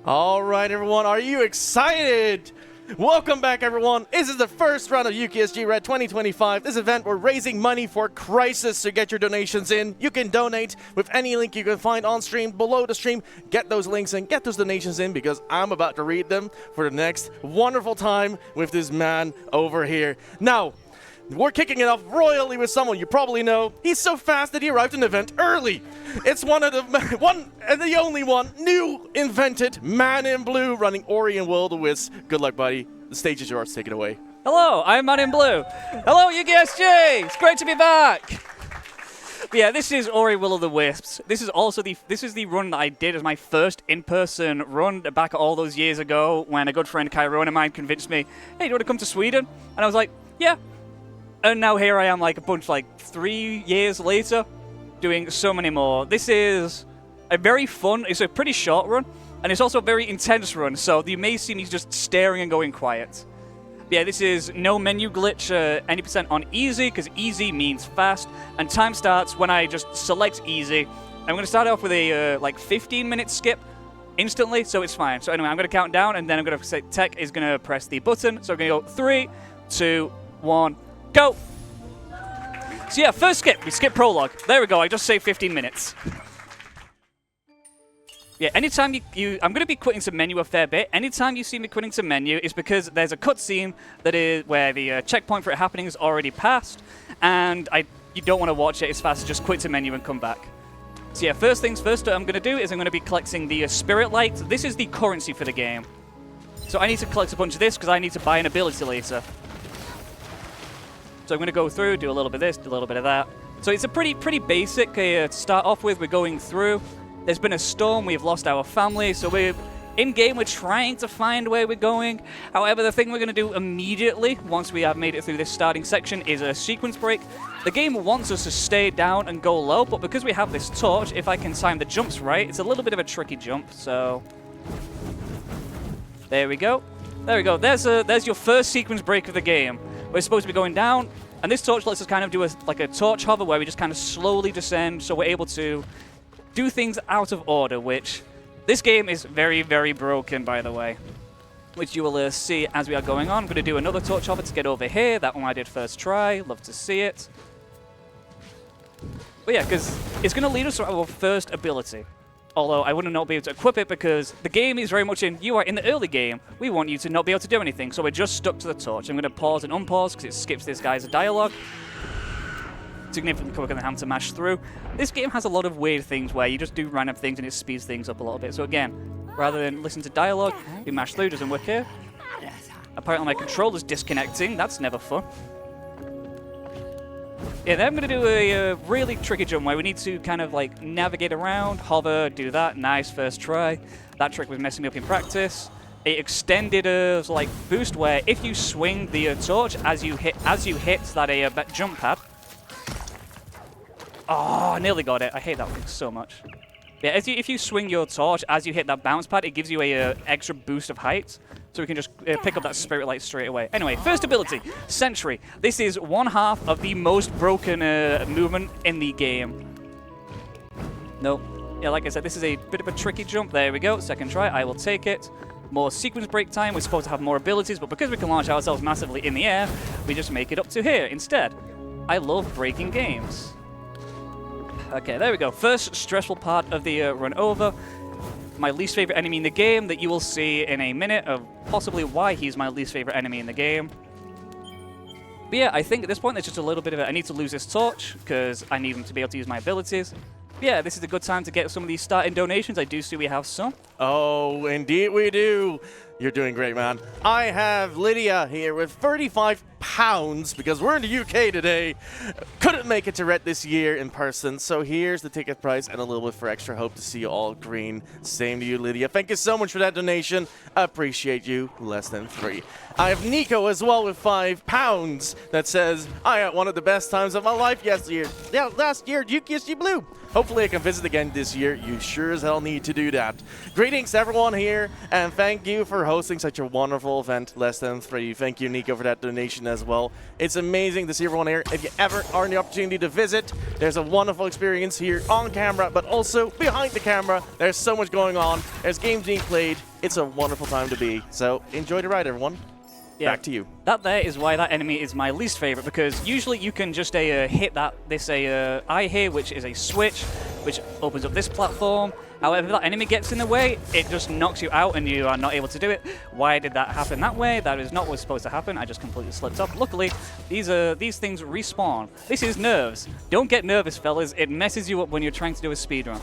All right, everyone, are you excited? Welcome back, everyone. This is the first round of UKSG Red 2025. This event, we're raising money for Crisis to get your donations in. You can donate with any link you can find on stream, below the stream. Get those links and get those donations in because I'm about to read them for the next wonderful time with this man over here. Now, we're kicking it off royally with someone you probably know. He's so fast that he arrived in the event early. It's one and the only one new invented man in blue running Ori and Will the Wisps. Good luck, buddy. The stage is yours. Take it away. Hello, I'm Man in Blue. Hello, UKSG. It's great to be back. But yeah, this is Ori Will of the Wisps. This is also the run that I did as my first in-person run back all those years ago when a good friend Kyrone of mine convinced me, hey, do you want to come to Sweden? And I was like, yeah. And now here I am like 3 years later, doing so many more. This is a very fun, it's a pretty short run, and it's also a very intense run, so you may see me just staring and going quiet. But yeah, this is no menu glitch, 80% on easy, because easy means fast, and time starts when I just select easy. I'm going to start off with a 15-minute skip instantly, so it's fine. So anyway, I'm going to count down, and then I'm going to say Tech is going to press the button, so I'm going to go 3, 2, 1, go! So yeah, first skip, we skip prologue. There we go, I just saved 15 minutes. Yeah, anytime I'm going to be quitting some menu a fair bit. Anytime you see me quitting some menu, it's because there's a cutscene that is where the checkpoint for it happening is already passed, and you don't want to watch it as fast as just quit to menu and come back. So yeah, first things first, what I'm going to do is I'm going to be collecting the Spirit Light. This is the currency for the game. So I need to collect a bunch of this because I need to buy an ability later. So I'm going to go through, do a little bit of this, do a little bit of that. So it's a pretty basic to start off with. We're going through. There's been a storm. We've lost our family. So in-game, we're trying to find where we're going. However, the thing we're going to do immediately, once we have made it through this starting section, is a sequence break. The game wants us to stay down and go low, but because we have this torch, if I can time the jumps right, it's a little bit of a tricky jump. So there we go. There we go. There's your first sequence break of the game. We're supposed to be going down, and this torch lets us kind of do a torch hover where we just kind of slowly descend, so we're able to do things out of order, which this game is very, very broken, by the way, which you will see as we are going on. I'm going to do another torch hover to get over here. That one I did first try. Love to see it. But yeah, because it's going to lead us to our first ability. Although I wouldn't not be able to equip it because the game is very much you are in the early game. We want you to not be able to do anything, so we're just stuck to the torch. I'm going to pause and unpause because it skips this guy's dialogue. Significantly quicker than having to mash through. This game has a lot of weird things where you just do random things and it speeds things up a little bit. So again, rather than listen to dialogue, you mash through. Doesn't work here. Apparently my controller's disconnecting. That's never fun. Yeah, then I'm going to do a really tricky jump where we need to kind of navigate around, hover, do that. Nice first try. That trick was messing me up in practice. It extended boost where if you swing the torch as you hit that jump pad. Oh, I nearly got it. I hate that thing so much. Yeah, if you swing your torch as you hit that bounce pad, it gives you a extra boost of height. So we can just pick up that Spirit Light straight away. Anyway, first ability, Sentry. This is one half of the most broken movement in the game. Nope. Yeah, like I said, this is a bit of a tricky jump. There we go. Second try. I will take it. More sequence break time. We're supposed to have more abilities, but because we can launch ourselves massively in the air, we just make it up to here instead. I love breaking games. Okay, there we go. First stressful part of the run over. My least favorite enemy in the game that you will see in a minute of possibly why he's my least favorite enemy in the game. But yeah, I think at this point there's just a little bit of it. I need to lose this torch because I need him to be able to use my abilities. But yeah, this is a good time to get some of these starting donations. I do see we have some. Oh, indeed we do. You're doing great, man. I have Lydia here with £35 because we're in the UK today. Couldn't make it to Red this year in person, so here's the ticket price and a little bit for extra hope to see you all green. Same to you, Lydia. Thank you so much for that donation. Appreciate you. Less than 3. I have Nico as well with £5 that says, I had one of the best times of my life last year at UKSG Blue. Hopefully I can visit again this year. You sure as hell need to do that. Great Greetings to everyone here, and thank you for hosting such a wonderful event, Less Than 3. Thank you, Nico, for that donation as well. It's amazing to see everyone here. If you ever are in the opportunity to visit, there's a wonderful experience here on camera, but also behind the camera. There's so much going on. There's games being played. It's a wonderful time to be. So enjoy the ride, everyone. Yeah, back to you. That there is why that enemy is my least favorite, because usually you can just hit this eye here, which is a switch, which opens up this platform. However, if that enemy gets in the way, it just knocks you out and you are not able to do it. Why did that happen that way? That is not what's supposed to happen. I just completely slipped up. Luckily, these things respawn. This is nerves. Don't get nervous, fellas. It messes you up when you're trying to do a speedrun.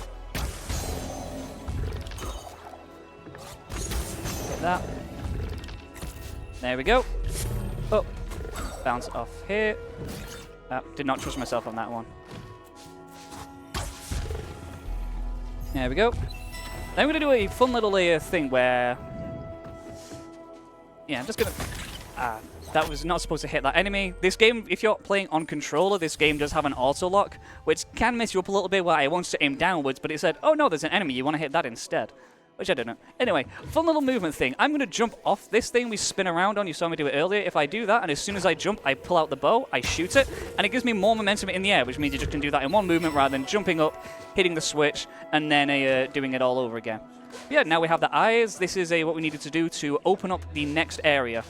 Get that. There we go. Oh, bounce off here. Did not trust myself on that one. There we go. Then we're going to do a fun little thing where... Yeah, I'm just going to... that was not supposed to hit that enemy. This game, if you're playing on controller, this game does have an auto-lock, which can mess you up a little bit where I wanted to aim downwards, but it said, oh no, there's an enemy, you want to hit that instead. Which I don't know. Anyway, fun little movement thing. I'm going to jump off this thing we spin around on. You saw me do it earlier. If I do that, and as soon as I jump, I pull out the bow, I shoot it, and it gives me more momentum in the air, which means you just can do that in one movement rather than jumping up, hitting the switch, and then doing it all over again. Yeah, now we have the eyes. This is what we needed to do to open up the next area.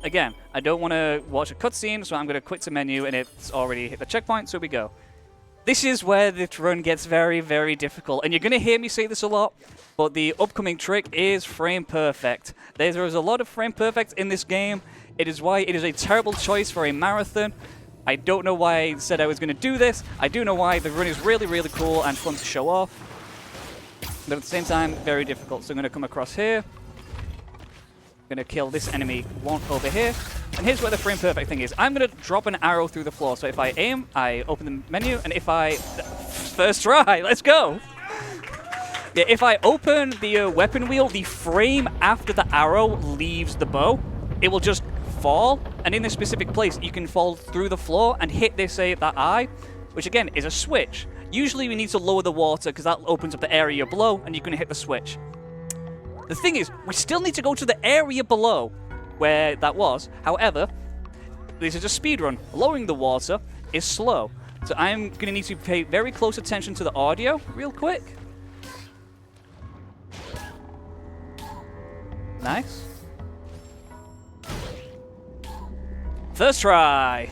Again, I don't want to watch a cutscene, so I'm going to quit the menu, and it's already hit the checkpoint, so we go. This is where the run gets very, very difficult, and you're going to hear me say this a lot, but the upcoming trick is frame perfect. There is a lot of frame perfect in this game. It is why it is a terrible choice for a marathon. I don't know why I said I was going to do this. I do know why. The run is really, really cool and fun to show off, but at the same time, very difficult. So I'm going to come across here. I'm going to kill this enemy one over here. And here's where the frame perfect thing is. I'm going to drop an arrow through the floor. So if I aim, I open the menu, and if I... First try, let's go! Yeah, if I open the weapon wheel, the frame after the arrow leaves the bow, it will just fall. And in this specific place, you can fall through the floor and hit this, that eye, which again is a switch. Usually we need to lower the water because that opens up the area below, and you can hit the switch. The thing is, we still need to go to the area below where that was. However, this is a speed run. Lowering the water is slow. So I'm going to need to pay very close attention to the audio real quick. Nice. First try.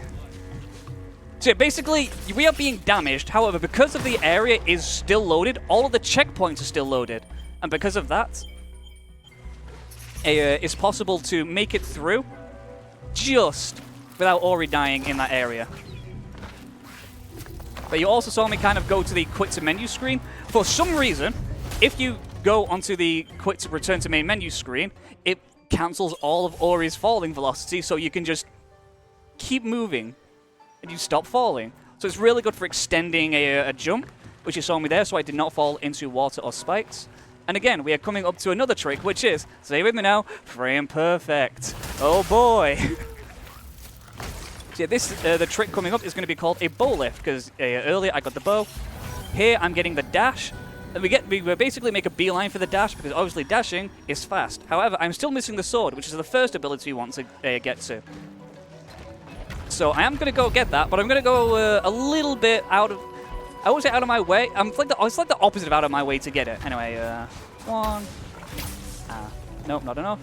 So basically, we are being damaged. However, because of the area is still loaded, all of the checkpoints are still loaded. And because of that, it's possible to make it through just without Ori dying in that area. But you also saw me kind of go to the quit to menu screen. For some reason, if you go onto the quit to return to main menu screen, it cancels all of Ori's falling velocity, so you can just keep moving and you stop falling. So it's really good for extending a jump, which you saw me there, so I did not fall into water or spikes. And again, we are coming up to another trick, which is, say with me now, frame perfect. Oh boy. So yeah, the trick coming up is going to be called a bow lift, because earlier I got the bow. Here I'm getting the dash. And we basically make a beeline for the dash, because obviously dashing is fast. However, I'm still missing the sword, which is the first ability we want to get to. So I am going to go get that, but I'm going to go a little bit out of... I won't say out of my way. It's like the opposite of out of my way to get it. Anyway, one. Nope, not enough.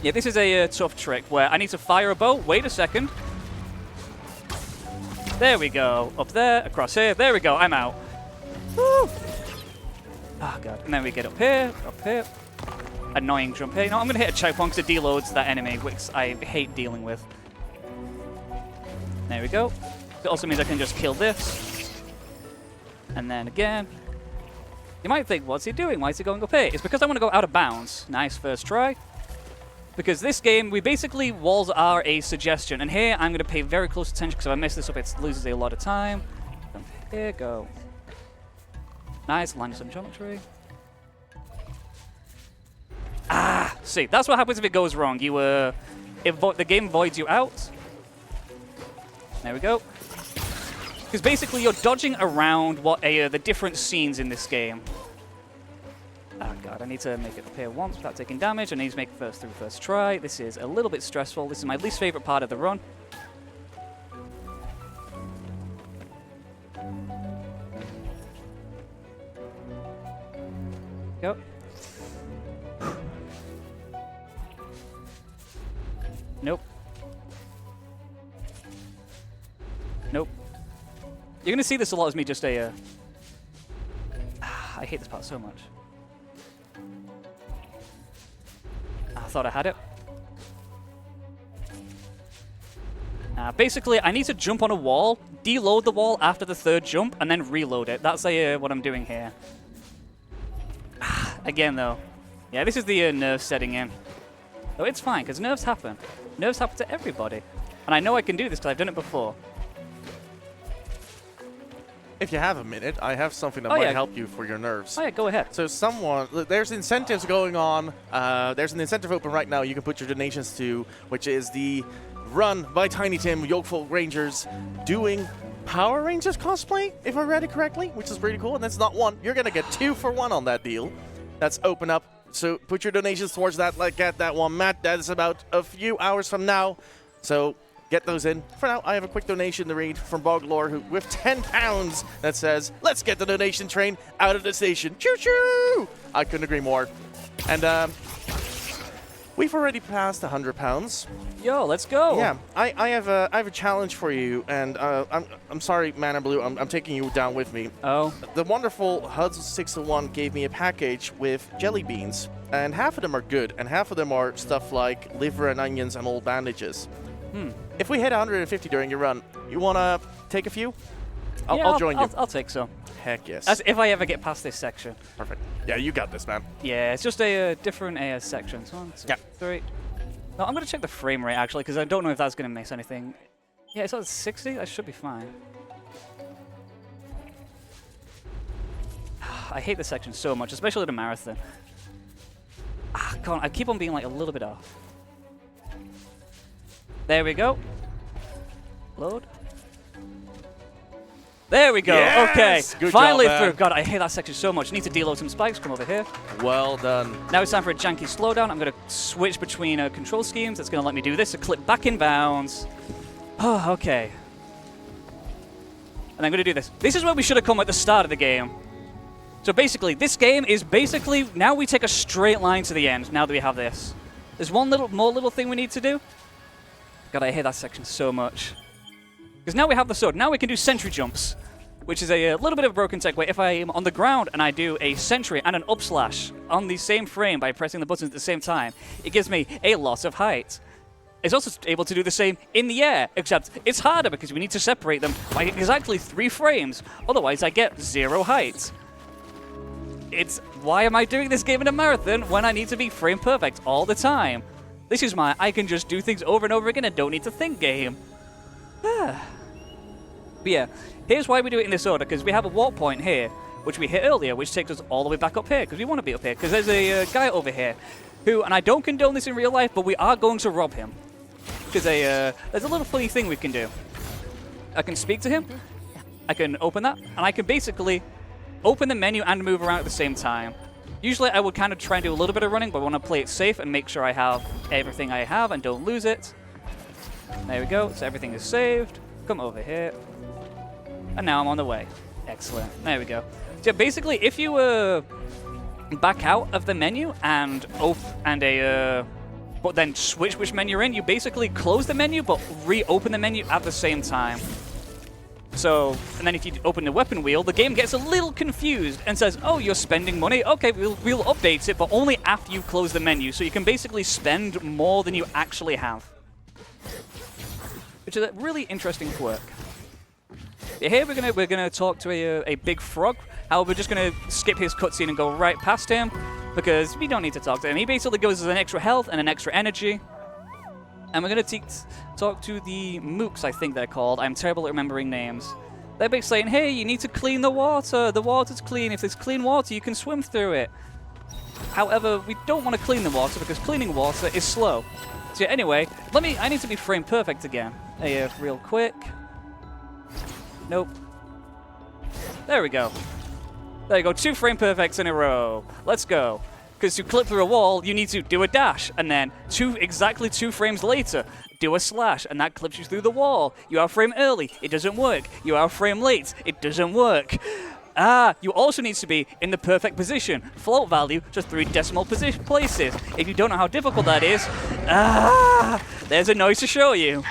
Yeah, this is a tough trick where I need to fire a bow. Wait a second. There we go. Up there, across here. There we go. I'm out. Woo! Oh, God. And then we get up here, Annoying jump here. No, I'm going to hit a checkpoint because it deloads that enemy, which I hate dealing with. There we go. It also means I can just kill this. And then again. You might think, what's he doing? Why is he going up here? It's because I want to go out of bounds. Nice first try. Because this game, walls are a suggestion. And here, I'm going to pay very close attention because if I mess this up, it loses a lot of time. Here, go. Nice, line of some geometry. See, that's what happens if it goes wrong. The game voids you out. There we go. Because basically you're dodging around what the different scenes in this game. Oh god, I need to make it appear once without taking damage. I need to make it through first try. This is a little bit stressful. This is my least favorite part of the run. Go. Nope. Nope. You're gonna see this a lot as me just I hate this part so much. I thought I had it. Basically, I need to jump on a wall, deload the wall after the third jump, and then reload it. That's what I'm doing here. Again, though. Yeah, this is the nerves setting in. Though it's fine, because nerves happen. Nerves happen to everybody. And I know I can do this because I've done it before. If you have a minute, I have something that might help you for your nerves. Oh yeah, go ahead. So there's incentives going on. There's an incentive open right now you can put your donations to, which is the run by Tiny Tim, Yokeful Rangers, doing Power Rangers cosplay, if I read it correctly, which is pretty cool. And that's not one. You're going to get 2 for 1 on that deal. That's open up. So put your donations towards that. Like, get that one, Matt. That is about a few hours from now. So get those in. For now, I have a quick donation to read from Boglore, who with £10 that says, "Let's get the donation train out of the station." Choo-choo! I couldn't agree more. And we've already passed £100. Yo, let's go. Yeah, I have a challenge for you, and I'm sorry, Man in Blue, I'm taking you down with me. Oh. The wonderful HUD601 gave me a package with jelly beans, and half of them are good, and half of them are stuff like liver and onions and old bandages. If we hit 150 during your run, you want to take a few? I'll join you. I'll take some. Heck yes. As if I ever get past this section. Perfect. Yeah, you got this, man. Yeah, it's just a different sections. 1, 2, 3. No, I'm going to check the frame rate, actually, because I don't know if that's going to miss anything. Yeah, it's at 60. That should be fine. I hate this section so much, especially the marathon. Come on, I keep on being like a little bit off. There we go. Load. There we go. Yes! Okay. Good Finally job, through. man. God, I hate that section so much. Need to deload some spikes. Come over here. Well done. Now it's time for a janky slowdown. I'm going to switch between control schemes. That's going to let me do this. A clip back in bounds. Oh, okay. And I'm going to do this. This is where we should have come at the start of the game. So basically, this game is basically, now we take a straight line to the end, now that we have this. There's one more little thing we need to do. God, I hate that section so much. Because now we have the sword. Now we can do sentry jumps, which is a little bit of a broken tech where if I am on the ground and I do a sentry and an up slash on the same frame by pressing the buttons at the same time, it gives me a lot of height. It's also able to do the same in the air, except it's harder because we need to separate them by exactly 3 frames. Otherwise, I get 0 height. It's why am I doing this game in a marathon when I need to be frame perfect all the time? This is my I can just do things over and over again and don't need to think game. But yeah, here's why we do it in this order, because we have a warp point here, which we hit earlier, which takes us all the way back up here, because we want to be up here, because there's a guy over here who, and I don't condone this in real life, but we are going to rob him. Because there's a little funny thing we can do. I can speak to him, I can open that, and I can basically open the menu and move around at the same time. Usually I would kind of try and do a little bit of running, but I want to play it safe and make sure I have everything I have and don't lose it. There we go, so everything is saved. Come over here. And now I'm on the way. Excellent. There we go. So basically, if you back out of the menu and but then switch which menu you're in, you basically close the menu but reopen the menu at the same time. So, and then if you open the weapon wheel, the game gets a little confused and says, oh, you're spending money? Okay, we'll update it, but only after you close the menu. So you can basically spend more than you actually have. Which is a really interesting quirk. Here we're gonna talk to a big frog. However, we're just gonna skip his cutscene and go right past him because we don't need to talk to him. He basically gives us an extra health and an extra energy. And we're gonna talk to the mooks, I think they're called. I'm terrible at remembering names. They're basically saying, hey, you need to clean the water. The water's clean. If there's clean water, you can swim through it. However, we don't want to clean the water because cleaning water is slow. So anyway, I need to be frame perfect again. Real quick. Nope. There we go. There you go, 2 frame perfects in a row. Let's go. Because to clip through a wall, you need to do a dash, and then exactly 2 frames later, do a slash, and that clips you through the wall. You are a frame early, it doesn't work. You are a frame late, it doesn't work. You also need to be in the perfect position. Float value, just 3 decimal places. If you don't know how difficult that is, there's a noise to show you.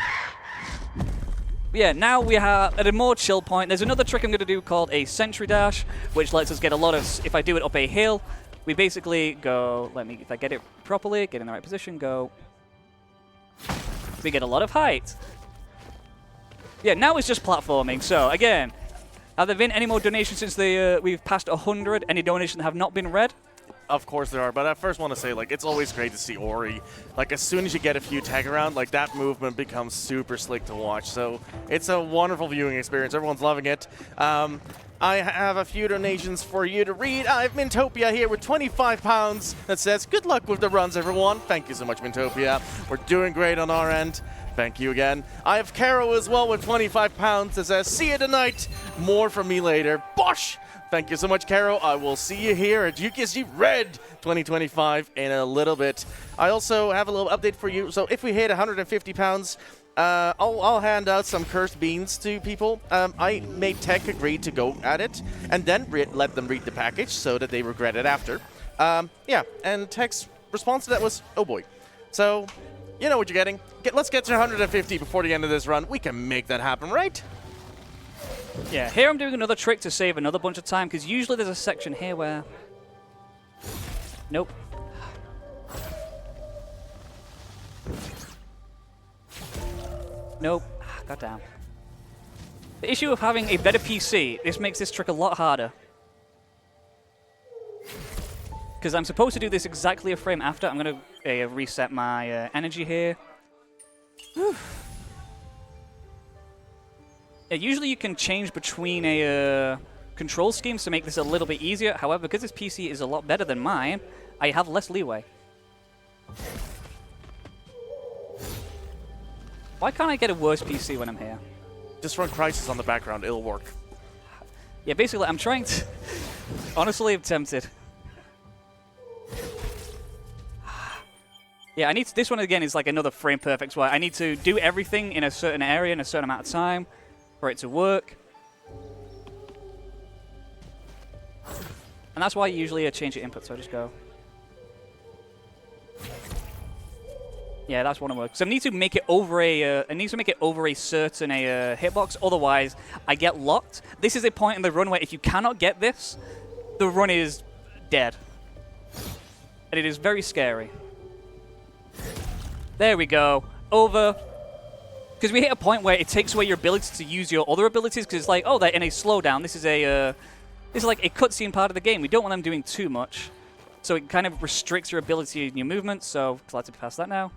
Yeah, now we are at a more chill point. There's another trick I'm going to do called a sentry dash, which lets us get a lot of, if I do it up a hill, we basically go, if I get it properly, get in the right position, go. We get a lot of height. Yeah, now it's just platforming. So again, have there been any more donations since we've passed 100? Any donations that have not been read? Of course there are, but I first want to say, like, it's always great to see Ori. Like, as soon as you get a few tag around, like, that movement becomes super slick to watch. So it's a wonderful viewing experience. Everyone's loving it. I have a few donations for you to read. I have Mintopia here with £25 that says, good luck with the runs, everyone. Thank you so much, Mintopia. We're doing great on our end. Thank you again. I have Caro as well with £25 that says, see you tonight. More from me later. Bosh! Thank you so much, Caro. I will see you here at UKSG Red 2025 in a little bit. I also have a little update for you. So if we hit £150, I'll hand out some cursed beans to people. I made Tech agree to go at it and then let them read the package so that they regret it after. Yeah, and Tech's response to that was, oh boy. So, you know what you're getting. Let's get to 150 before the end of this run. We can make that happen, right? Yeah, here I'm doing another trick to save another bunch of time, because usually there's a section here where... Nope. Nope. Goddamn. The issue of having a better PC, this makes this trick a lot harder. Because I'm supposed to do this exactly a frame after. I'm going to reset my energy here. Whew. Yeah, usually you can change between a control schemes to make this a little bit easier. However, because this PC is a lot better than mine, I have less leeway. Why can't I get a worse PC when I'm here? Just run Crisis on the background, it'll work. Yeah, basically, I'm trying to... Honestly, I'm tempted. Yeah, I need to, this one again is like another frame perfect where I need to do everything in a certain area in a certain amount of time for it to work. And that's why usually I change the input, so I just go. Yeah, that's one of them. So I need to make it over a certain hitbox, otherwise I get locked. This is a point in the run where if you cannot get this, the run is dead. And it is very scary. There we go. Over. Because we hit a point where it takes away your ability to use your other abilities, because it's like, oh, they're in a slowdown. This is like a cutscene part of the game. We don't want them doing too much. So it kind of restricts your ability in your movement, so glad to pass that now.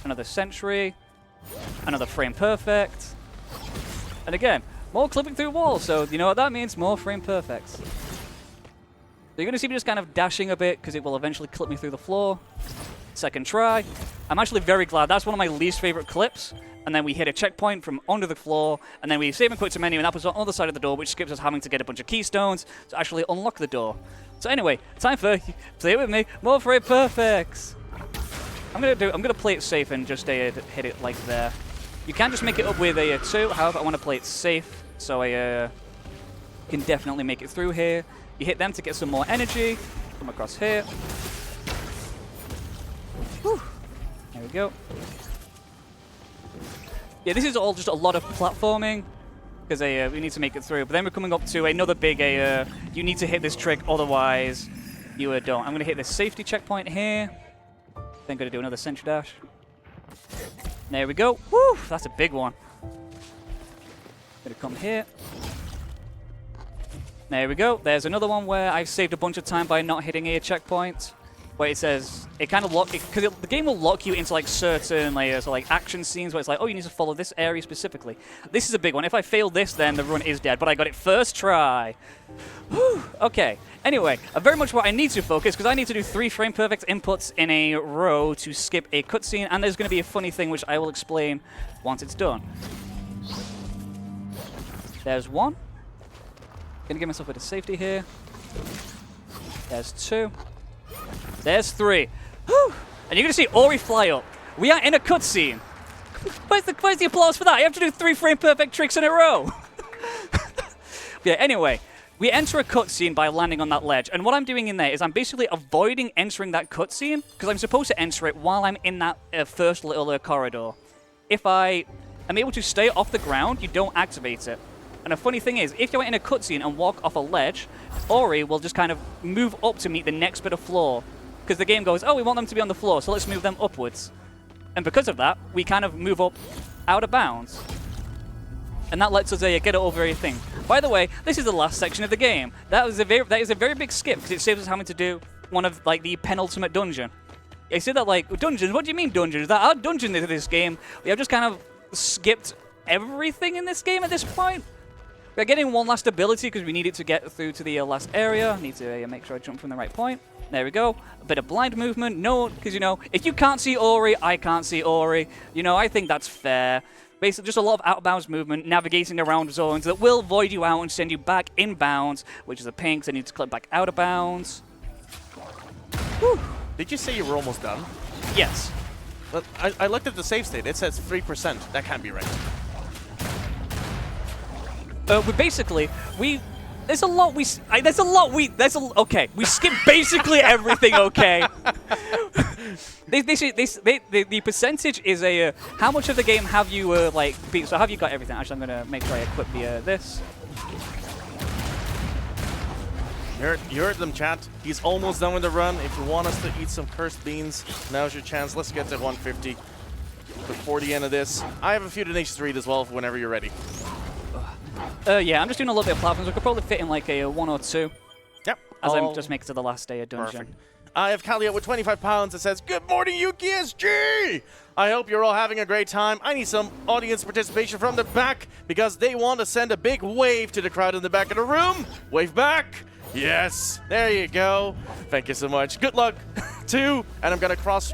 Another sentry. Another frame perfect. And again, more clipping through walls, so you know what that means? More frame perfects. So you're going to see me just kind of dashing a bit, because it will eventually clip me through the floor. Second try. I'm actually very glad. That's one of my least favorite clips. And then we hit a checkpoint from under the floor, and then we save and quit to menu, and that was on the other side of the door, which skips us having to get a bunch of keystones to actually unlock the door. So anyway, time for, play it with me, more frame perfects. I'm gonna play it safe and just hit it like there. You can just make it up with a 2, however I want to play it safe, so I can definitely make it through here. You hit them to get some more energy, come across here. Whew. There we go. Yeah, this is all just a lot of platforming, because we need to make it through. But then we're coming up to another big, you need to hit this trick, otherwise you don't. I'm going to hit this safety checkpoint here. Then going to do another sentry dash. There we go. Woo, that's a big one. Going to come here. There we go. There's another one where I've saved a bunch of time by not hitting a checkpoint. Where it says, it kind of because the game will lock you into like certain layers or like action scenes where it's like, oh, you need to follow this area specifically. This is a big one. If I fail this, then the run is dead, but I got it first try. Whew. Okay, anyway, very much what I need to focus, because I need to do 3 frame perfect inputs in a row to skip a cutscene, and there's going to be a funny thing which I will explain once it's done. There's one. Gonna give myself a bit of safety here. There's two. There's three. Whew. And you're gonna see Ori fly up. We are in a cutscene. Where's the applause for that? You have to do 3 frame perfect tricks in a row. Yeah, anyway. We enter a cutscene by landing on that ledge, and what I'm doing in there is I'm basically avoiding entering that cutscene because I'm supposed to enter it while I'm in that first little corridor. If I am able to stay off the ground, you don't activate it. And a funny thing is, if you're in a cutscene and walk off a ledge, Ori will just kind of move up to meet the next bit of floor because the game goes, oh, we want them to be on the floor, so let's move them upwards. And because of that, we kind of move up out of bounds. And that lets us get over everything. By the way, this is the last section of the game. That is a very big skip because it saves us having to do one of like the penultimate dungeon. I said that like dungeons. What do you mean dungeons? That our dungeon in this game. We have just kind of skipped everything in this game at this point. We're getting one last ability because we need it to get through to the last area. I need to make sure I jump from the right point. There we go. A bit of blind movement. No, because you know, if you can't see Ori, I can't see Ori. You know, I think that's fair. Basically, just a lot of out-of-bounds movement, navigating around zones that will void you out and send you back in bounds, which is a pain because I need to click back out of bounds. Whew. Did you say you were almost done? Yes. But I looked at the save state. It says 3%. That can't be right. Okay, we skip basically everything, okay? The percentage is how much of the game have you beat? So have you got everything? Actually, I'm gonna make sure I equip this. You heard them, chat. He's almost done with the run. If you want us to eat some cursed beans, now's your chance. Let's get to 150 before the end of this. I have a few donations to read as well whenever you're ready. Yeah, I'm just doing a little bit of platforms. I could probably fit in like a 1 or 2. Yep. As I'm just making it to the last day of dungeon. Perfect. I have Callie with 25 pounds that says, "Good morning, UKSG! I hope you're all having a great time. I need some audience participation from the back because they want to send a big wave to the crowd in the back of the room. Wave back. Yes. There you go. Thank you so much. Good luck, too. And I'm going to cross...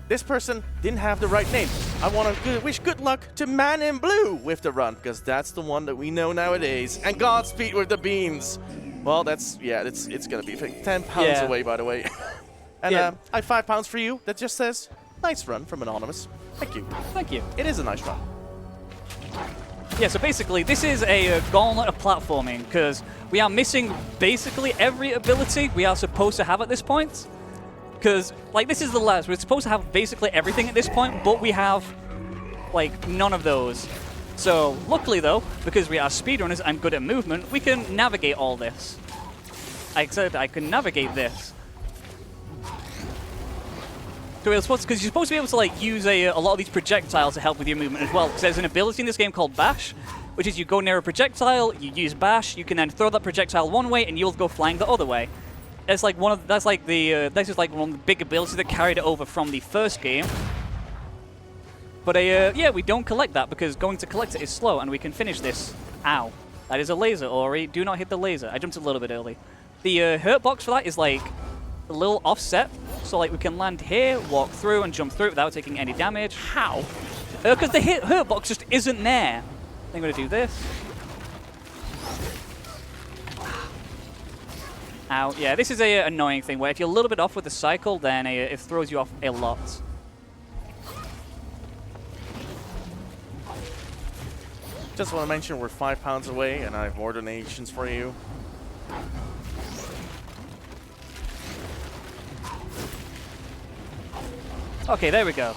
This person didn't have the right name. I want to wish good luck to Man in Blue with the run because that's the one that we know nowadays. And Godspeed with the beans. Well, that's, yeah, it's going to be 10 pounds away, by the way. And I have £5 for you that just says, nice run from Anonymous. Thank you. Thank you. It is a nice run. Yeah, so basically, this is a gauntlet of platforming because we are missing basically every ability we are supposed to have at this point. Because, like, this is the last. We're supposed to have basically everything at this point, but we have, like, none of those. So, luckily, though, because we are speedrunners and good at movement, we can navigate all this. I said I can navigate this. Because you're supposed to be able to, like, use a lot of these projectiles to help with your movement as well. Because there's an ability in this game called Bash, which is you go near a projectile, you use Bash, you can then throw that projectile one way, and you'll go flying the other way. It's like this is like one of the big abilities that carried it over from the first game. But yeah, we don't collect that because going to collect it is slow, and we can finish this. Ow. That is a laser, Ori. Do not hit the laser. I jumped a little bit early. The hurt box for that is like a little offset, so like we can land here, walk through, and jump through without taking any damage. How? Because the hurt box just isn't there. I'm going to do this. Ow. Yeah, this is a annoying thing where if you're a little bit off with the cycle, then it throws you off a lot. Just want to mention we're £5 away, and I have more donations for you. Okay, there we go.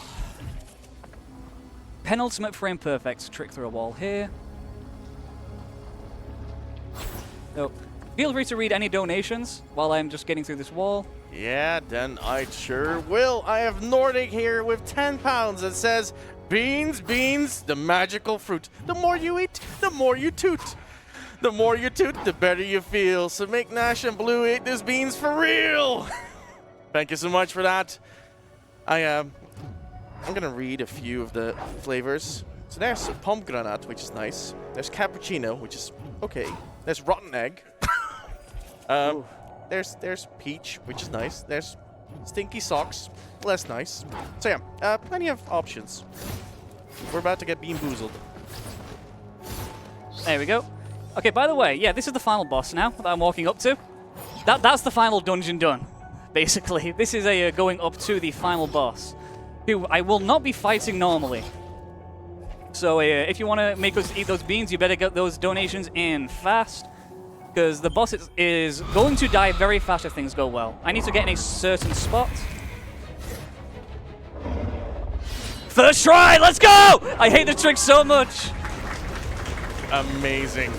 Penultimate frame perfect. Trick through a wall here. Oh. Feel free to read any donations while I'm just getting through this wall. Yeah, then I sure will. I have Nordic here with £10 that says, "Beans, beans, the magical fruit. The more you eat, the more you toot. The more you toot, the better you feel. So make Nash and Blue eat these beans for real." Thank you so much for that. I'm gonna read a few of the flavors. So there's pomegranate, which is nice. There's cappuccino, which is okay. There's rotten egg. There's peach, which is nice. There's stinky socks, less nice. So yeah, plenty of options. We're about to get bean boozled. There we go. Okay, by the way, yeah, this is the final boss now that I'm walking up to. That's the final dungeon done, basically. This is a going up to the final boss, who I will not be fighting normally. So if you want to make us eat those beans, you better get those donations in fast, because the boss is going to die very fast if things go well. I need to get in a certain spot. First try, let's go! I hate the trick so much. Amazing.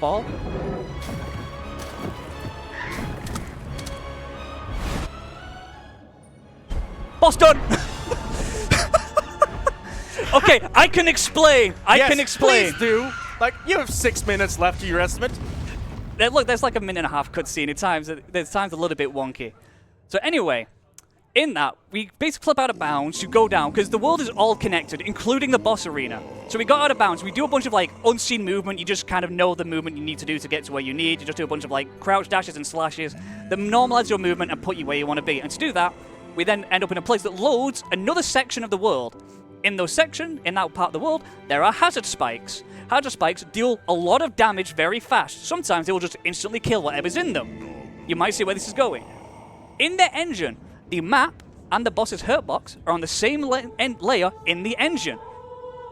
Fall. Boss done! Okay, I can explain. I can explain. Please do. Like, you have 6 minutes left to your estimate. Look, there's like a minute and a half cutscene. There's times a little bit wonky. So anyway, in that, we basically flip out of bounds, you go down, because the world is all connected, including the boss arena. So we got out of bounds, we do a bunch of like unseen movement, you just kind of know the movement you need to do to get to where you need, you just do a bunch of like crouch dashes and slashes that normalize your movement and put you where you want to be. And to do that, we then end up in a place that loads another section of the world. In that part of the world, there are hazard spikes. Hazard spikes deal a lot of damage very fast. Sometimes they will just instantly kill whatever's in them. You might see where this is going. In the engine, the map and the boss's hurt box are on the same layer in the engine.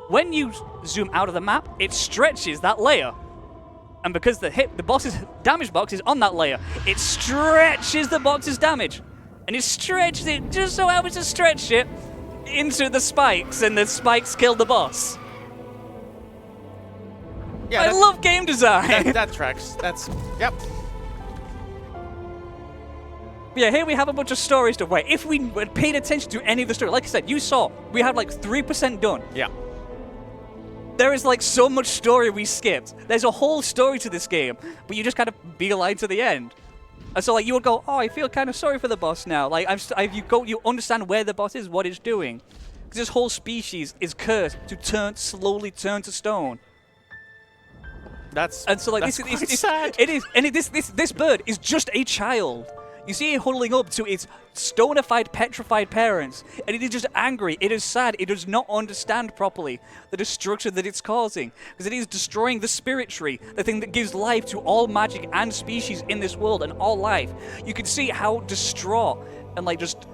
When you zoom out of the map, it stretches that layer. And because the boss's damage box is on that layer, it stretches the box's damage. And it stretches it, just so happens to stretch it into the spikes, and the spikes kill the boss. Yeah, I love game design. That tracks. Yep. Yeah, here we have a bunch of story stuff. Where if we had paid attention to any of the story, like I said, you saw, we had like 3% done. Yeah. There is like so much story we skipped. There's a whole story to this game, but you just kind of beeline to the end. And so like you would go, oh, I feel kind of sorry for the boss now. Like you understand where the boss is, what it's doing, because this whole species is cursed to slowly turn to stone. That's sad. It is, and this bird is just a child. You see it huddling up to its stonified, petrified parents, and it is just angry. It is sad. It does not understand properly the destruction that it's causing, because it is destroying the spirit tree, the thing that gives life to all magic and species in this world and all life. You can see how distraught and like just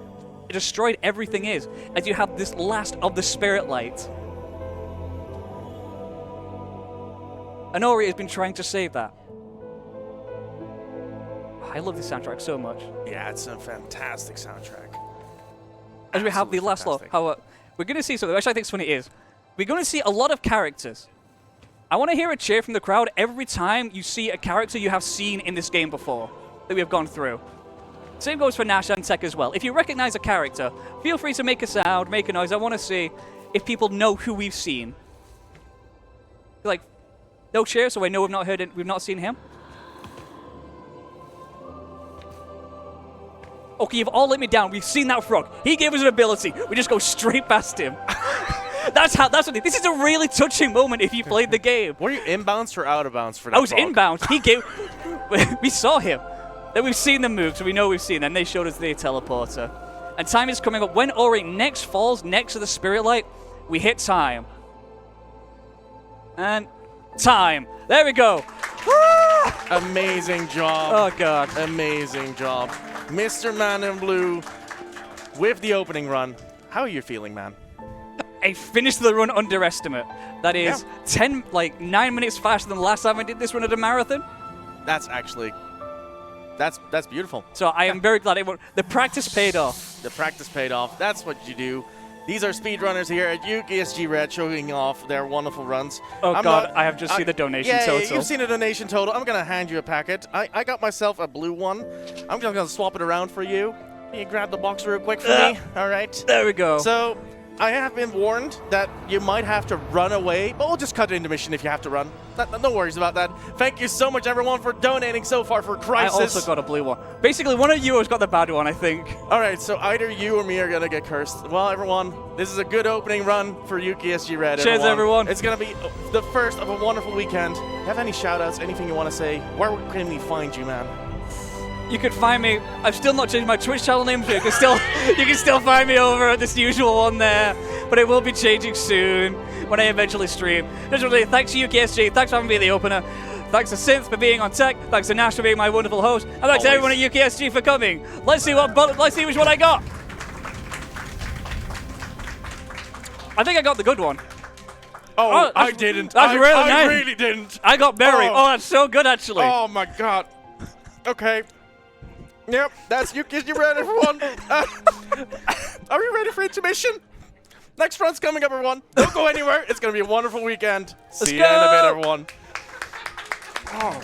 destroyed everything is, as you have this last of the spirit light. And Ori has been trying to save that. I love this soundtrack so much. Yeah, it's a fantastic soundtrack. As we have the last lot, we're going to see something, which I think is funny is, we're going to see a lot of characters. I want to hear a cheer from the crowd every time you see a character you have seen in this game before, that we have gone through. Same goes for Nash and Tech as well. If you recognize a character, feel free to make a sound, make a noise. I want to see if people know who we've seen. Like, no cheer, so I know we've not seen him. Okay, you've all let me down. We've seen that frog. He gave us an ability. We just go straight past him. That's what. This is a really touching moment if you played the game. Were you inbounds or out of bounds for that? I was frog? inbound. We saw him. Then we've seen them move, so we know we've seen them. They showed us the teleporter. And time is coming up. When Ori next falls next to the spirit light, we hit time. And time. There we go. Amazing job. Oh, God. Amazing job. Mr. Man in Blue with the opening run. How are you feeling, man? A finish the run underestimate. That is 9 minutes faster than the last time I did this run at a marathon. That's actually, that's beautiful. So I am very glad the practice paid off. The practice paid off. That's what you do. These are speedrunners here at UKSG Red showing off their wonderful runs. Oh, God, I have just seen the donation total. Yeah, you've seen the donation total. I'm going to hand you a packet. I got myself a blue one. I'm just going to swap it around for you. Can you grab the box real quick for me? All right. There we go. So, I have been warned that you might have to run away, but we'll just cut into mission if you have to run. No worries about that. Thank you so much, everyone, for donating so far for Crisis. I also got a blue one. Basically, one of you has got the bad one, I think. All right, so either you or me are going to get cursed. Well, everyone, this is a good opening run for UKSG Red, Cheers, everyone. It's going to be the first of a wonderful weekend. Have any shout-outs, anything you want to say? Where can we find you, man? You can find me. I've still not changed my Twitch channel name, so you can still find me over at this usual one there. But it will be changing soon when I eventually stream. Just want to say thanks to UKSG, thanks for having me the opener. Thanks to Synth for being on tech. Thanks to Nash for being my wonderful host. And thanks to everyone at UKSG for coming. Let's see which one I got. I think I got the good one. Oh, I didn't. That's really nice. I really didn't. I got Berry. Oh, that's so good, actually. Oh my god. Okay. Yep, that's UKSG Red, everyone. Are you ready for intermission? Next run's coming up, everyone. Don't go anywhere. It's going to be a wonderful weekend. See you in a bit, everyone. Oh.